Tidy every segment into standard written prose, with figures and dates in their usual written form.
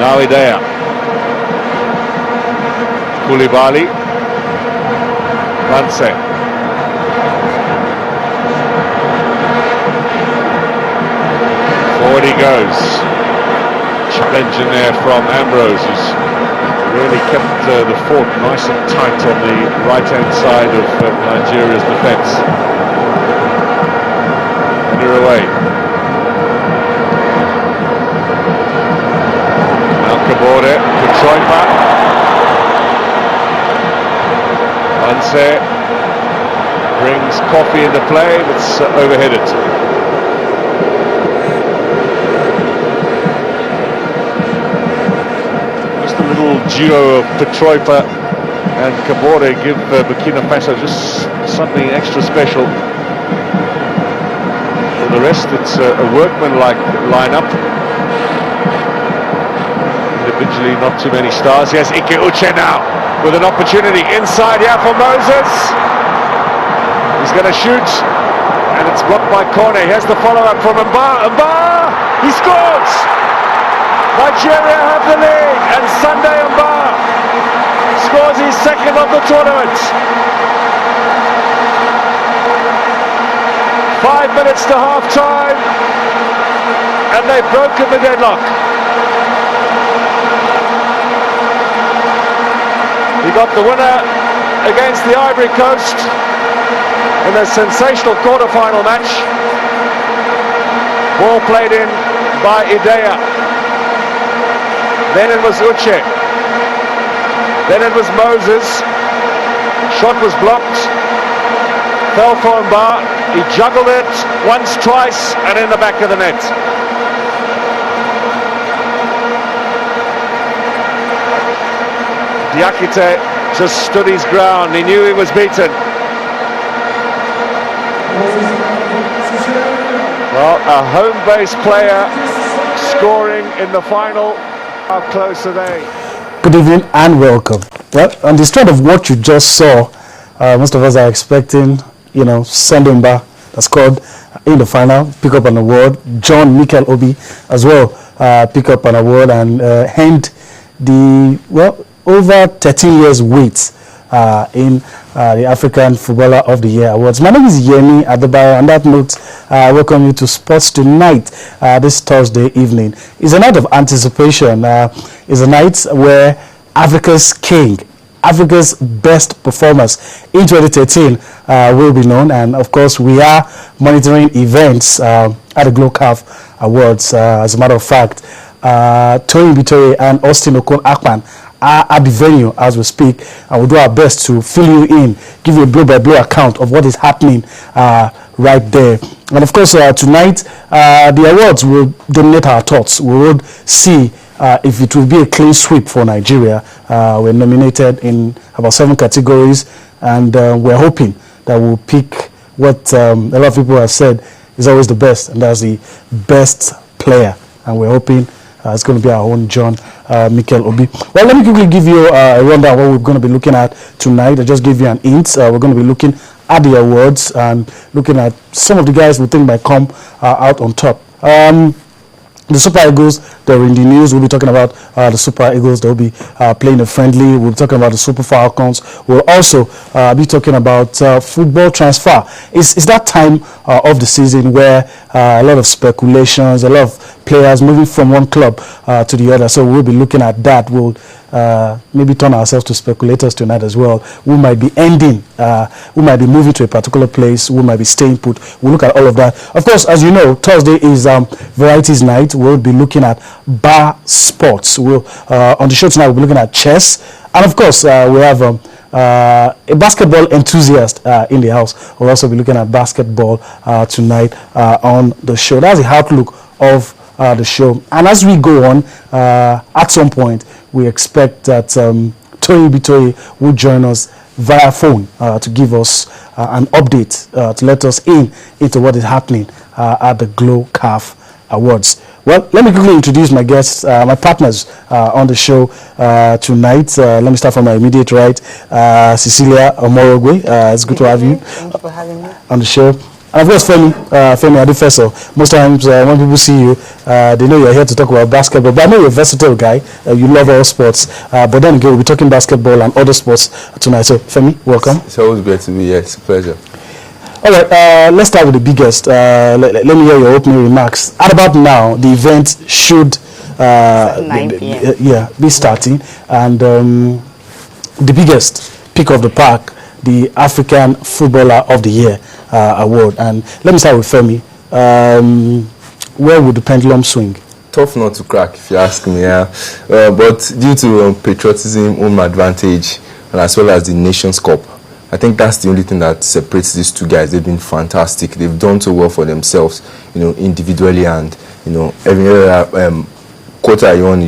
Now Idea. Koulibaly. Vanse. Forward he goes. Challenge in there from Ambrose, who's really kept the fort nice and tight on the right-hand side of Nigeria's defence. And you're away. Kabore, Petroipa, Vanse brings Coffee into play, but it's overheaded. Just a little duo of Petroipa and Kabore give Burkina Faso just something extra special. For the rest, it's a workmanlike lineup. Individually, not too many stars. Yes, Ike Uche now with an opportunity inside here for Moses. He's going to shoot, and it's blocked by Kone. Here's the follow-up from Mba. He scores! Nigeria have the lead, and Sunday Mba scores his second of the tournament. 5 minutes to half-time, and they've broken the deadlock. He got the winner against the Ivory Coast in a sensational quarter-final match. Ball played in by Idea. Then it was Uche. Then it was Moses. Shot was blocked. Fell for Mba. He juggled it once, twice, and in the back of the net. Diakite just stood his ground. He knew he was beaten. Well, a home-based player scoring in the final. How close are they? Good evening and welcome. Well, on the strength of what you just saw, most of us are expecting, Sunday Mba, that scored in the final, pick up an award. John Mikel Obi as well, pick up an award and hand the, over 13 years wait in the African Footballer of the Year Awards. My name is Yemi Adebayo. On that note, I welcome you to Sports Tonight this Thursday evening. It's a night of anticipation. It's a night where Africa's king, Africa's best performers in 2013 will be known. And of course, we are monitoring events at the CAF Awards. As a matter of fact, Toyin Bitore and Austin Okon-Akpan are at the venue as we speak, and we'll do our best to fill you in, give you a blow-by-blow account of what is happening right there. And of course, tonight, the awards will dominate our thoughts. We will see if it will be a clean sweep for Nigeria. We're nominated in about 7 categories, and we're hoping that we'll pick what a lot of people have said is always the best, and that's the best player. And we're hoping it's going to be our own John Mikel Obi. Well, let me quickly give you a rundown of what we're going to be looking at tonight. I just give you an hint. We're going to be looking at the awards and looking at some of the guys we think might come out on top. The Super Eagles, they're in the news. We'll be talking about the Super Eagles. They'll be playing a friendly. We'll be talking about the Super Falcons. We'll also be talking about football transfer. It's that time of the season where a lot of speculations, a lot of players moving from one club to the other. So we'll be looking at that. We'll maybe turn ourselves to speculators tonight as well. We might be ending, we might be moving to a particular place, we might be staying put. We'll look at all of that. Of course, as you know, Thursday is Varieties Night. We'll be looking at bar sports. We'll on the show tonight, we'll be looking at chess. And of course, we have a basketball enthusiast in the house. We'll also be looking at basketball tonight on the show. That's the outlook of the show. And as we go on, at some point, we expect that Toyin Bitore will join us via phone to give us an update, to let us into what is happening at the CAF Awards. Well, let me quickly introduce my guests, my partners on the show tonight. Let me start from my immediate right, Cecilia Omorogwe. It's good to have you Thank you for having me on the show. And of course, Femi Adifeso, most times when people see you, they know you're here to talk about basketball. But I know you're a versatile guy. You love all sports. But then again, we'll be talking basketball and other sports tonight. So, Femi, welcome. It's always great to be here. It's a pleasure. All right, let's start with the biggest. Let me hear your opening remarks. At about now, the event should 9 p.m. Be starting. And the biggest pick of the pack, the African Footballer of the Year award. And let me start with Femi. Where would the pendulum swing? Tough not to crack, if you ask me. But due to patriotism, home advantage, and as well as the Nations Cup, I think that's the only thing that separates these two guys. They've been fantastic. They've done so well for themselves, individually, and every other quota you want to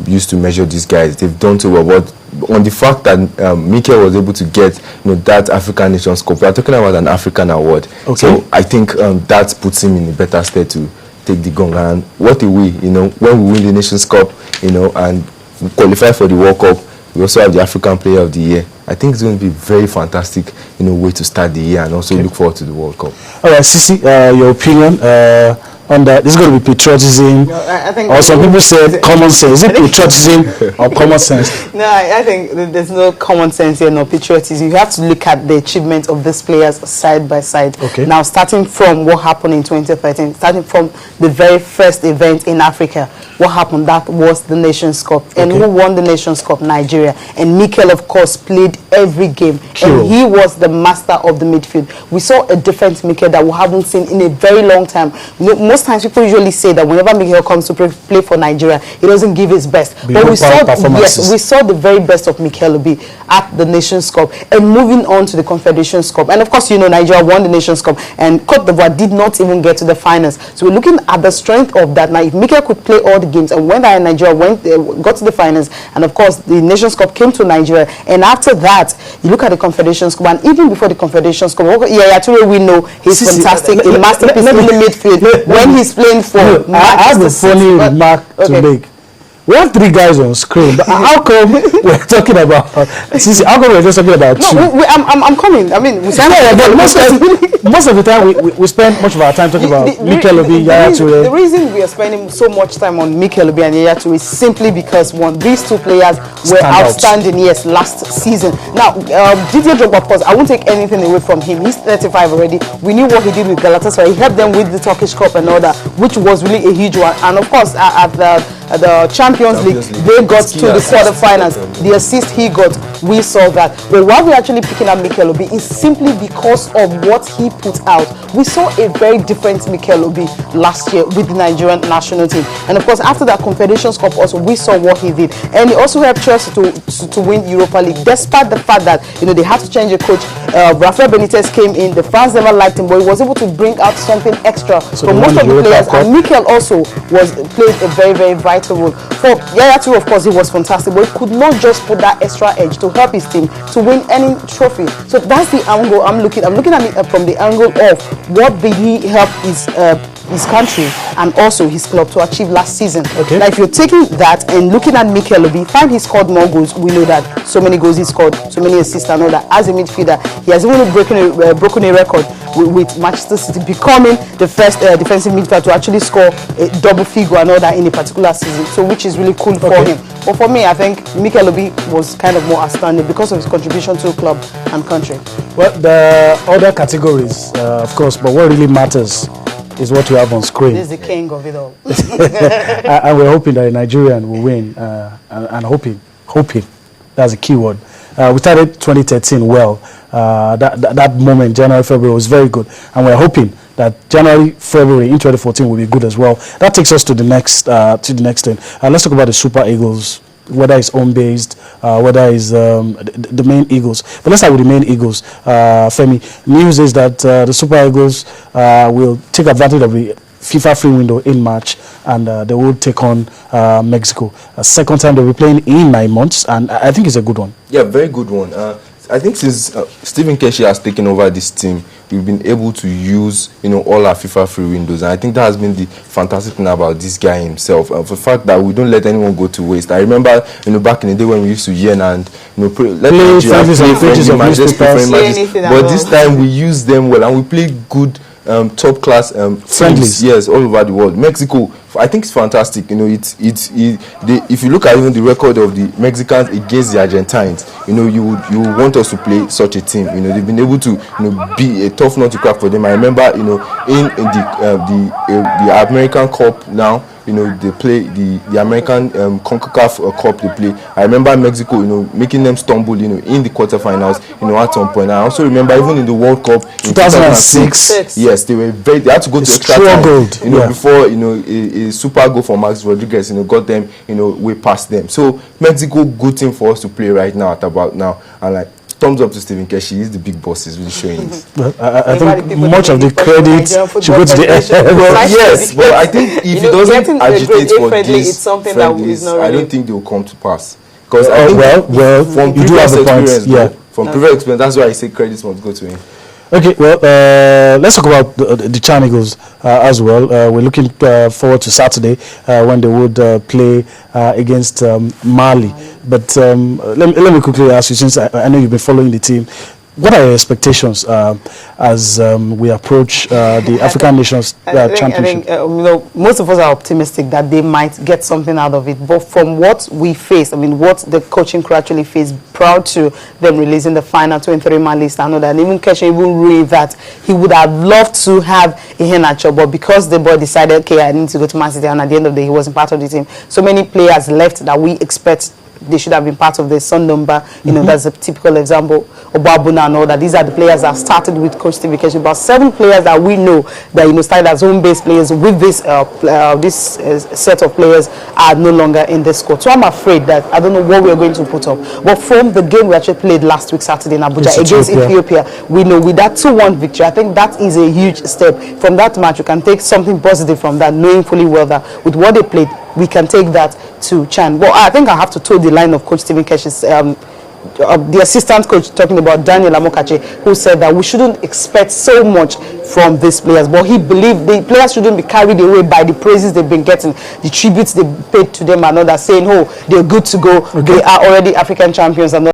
use to measure these guys. They've done so well. But on the fact that Mikel was able to get that African Nations Cup, we are talking about an African award. Okay. So I think that puts him in a better state to take the gong. And what a way, when we win the Nations Cup, and we qualify for the World Cup, we also have the African Player of the Year. I think it's going to be very fantastic, way to start the year, and also look forward to the World Cup. All right, Sisi, your opinion on that? This is going to be patriotism, I think, or some people say common sense. Is it patriotism or common sense? No, I think there's no common sense here, no patriotism. You have to look at the achievement of these players side by side. Okay. Now, starting from what happened in 2013, starting from the very first event in Africa, what happened? That was the Nations Cup. And Okay. who won the Nations Cup? Nigeria. And Mikel, of course, played every game. True. And he was the master of the midfield. We saw a different Mikel that we haven't seen in a very long time. Most times people usually say that whenever Mikel comes to play for Nigeria, he doesn't give his best. But we saw, yes, we saw the very best of Mikel Obi at the Nations Cup. And moving on to the Confederations Cup. And of course, Nigeria won the Nations Cup, and Cote d'Ivoire did not even get to the finals. So we're looking at the strength of that. Now, if Mikel could play all the games, and when Nigeria got to the finals, and of course the Nations Cup came to Nigeria, and after that, you look at the Confederations Cup, and even before the Confederations Cup, we know he's fantastic, a masterpiece in the midfield when he's playing for. I have a funny remark to make. We have 3 guys on screen, but how come we're talking about? Sisi, how come we're just talking about 2? No, I'm coming. I mean, most of the time we spend much of our time talking about Mikel Obi, Yaya Toure. The reason we are spending so much time on Mikel Obi and Yaya Toure is simply because these 2 players were outstanding, yes, last season. Now, Didier Drogba, of course, I won't take anything away from him. He's 35 already. We knew what he did with Galatasaray. He helped them with the Turkish Cup and all that, which was really a huge one. And of course, at the Champions League, they got to the quarterfinals. The assist he got, we saw that. But why we're actually picking up Mikel Obi is simply because of what he put out. We saw a very different Mikel Obi last year with the Nigerian national team. And of course, after that Confederations Cup also, we saw what he did. And he also helped Chelsea to win Europa League, despite the fact that, they had to change the coach. Rafael Benitez came in, the fans never liked him, but he was able to bring out something extra for most of the players. And Mikel also played a very, very vital role. For Yaya Toure, of course, he was fantastic, but he could not just put that extra edge to help his team to win any trophy. So that's the angle I'm looking at it from the angle of what did he help his country and also his club to achieve last season. Okay. Now, if you're taking that and looking at Mikel Obi, fine, he scored more goals. We know that. So many goals he scored, so many assists and all that. As a midfielder, he has even broken a record with Manchester City, becoming the first defensive midfielder to actually score a double figure and all that in a particular season. So which is really cool for him. But for me, I think Mikel Obi was kind of more outstanding because of his contribution to the club and country. Well, the other categories, of course, but what really matters is what you have on screen. This is the king of it all. And we're hoping that a Nigerian will win, and hoping, that's a key word. We started 2013 well. That moment, January, February, was very good. And we're hoping that January, February in 2014 will be good as well. That takes us to the next thing. Let's talk about the Super Eagles, whether it's home-based, whether it's the main Eagles. But let's start with the main Eagles. Femi, news is that the Super Eagles will take advantage of the FIFA free window in March, and they will take on Mexico. Second time they'll be playing in 9 months, and I think it's a good one. Yeah, very good one. I think since Stephen Keshi has taken over this team, we've been able to use, all our FIFA free windows. And I think that has been the fantastic thing about this guy himself. For the fact that we don't let anyone go to waste. I remember, back in the day when we used to yen and, but this time we use them well and we play good, top class friendlies, yes, all over the world. Mexico, I think it's fantastic. If you look at even the record of the Mexicans against the Argentines, you want us to play such a team. They've been able to be a tough nut to crack for them. I remember in the American Cup now, they play the American CONCACAF Cup they play. I remember Mexico, making them stumble, in the quarterfinals, at some point. I also remember even in the World Cup in 2006. Yes, they had to go to extra time, before a super goal for Max Rodriguez, got them, way past them. So Mexico, good team for us to play right now at about now, and thumbs up to Stephen Keshi. He's the big boss. He's really showing it. Well, I think much of the credit should go to the yes, but I think if he doesn't agitate for this, it's something that is not really... I don't think they will come to pass. Because from you do have the points. Yeah, from previous experience, that's why I say credits must go to him. Okay, well, let's talk about the Chan Eagles as well. We're looking forward to Saturday when they would play against Mali. But let me quickly ask you, since I know you've been following the team, what are your expectations as we approach the African Nations Championship? I think, most of us are optimistic that they might get something out of it. But from what we face, what the coaching crew actually faced prior to them releasing the final 23-man list, I know that even Keshe even read that he would have loved to have a Henacho, but because the boy decided, okay, I need to go to Man City, and at the end of the day, he wasn't part of the team. So many players left that we expect they should have been part of the Sun number. That's a typical example. Obabuna and all that. These are the players that started with Coach Steve Keshi. About 7 players that we know that started as home-based players with this set of players are no longer in the squad. So I'm afraid that I don't know what we're going to put up. But from the game we actually played last week Saturday in Abuja against Ethiopia, we know with that 2-1 victory, I think that is a huge step. From that match, you can take something positive from that, knowing fully well that with what they played, we can take that to Chan. Well, I think I have to toe the line of Coach Stephen Keshi's, the assistant coach talking about Daniel Amokachi, who said that we shouldn't expect so much from these players. But he believed the players shouldn't be carried away by the praises they've been getting, the tributes they paid to them and others, saying, oh, they're good to go, they are already African champions and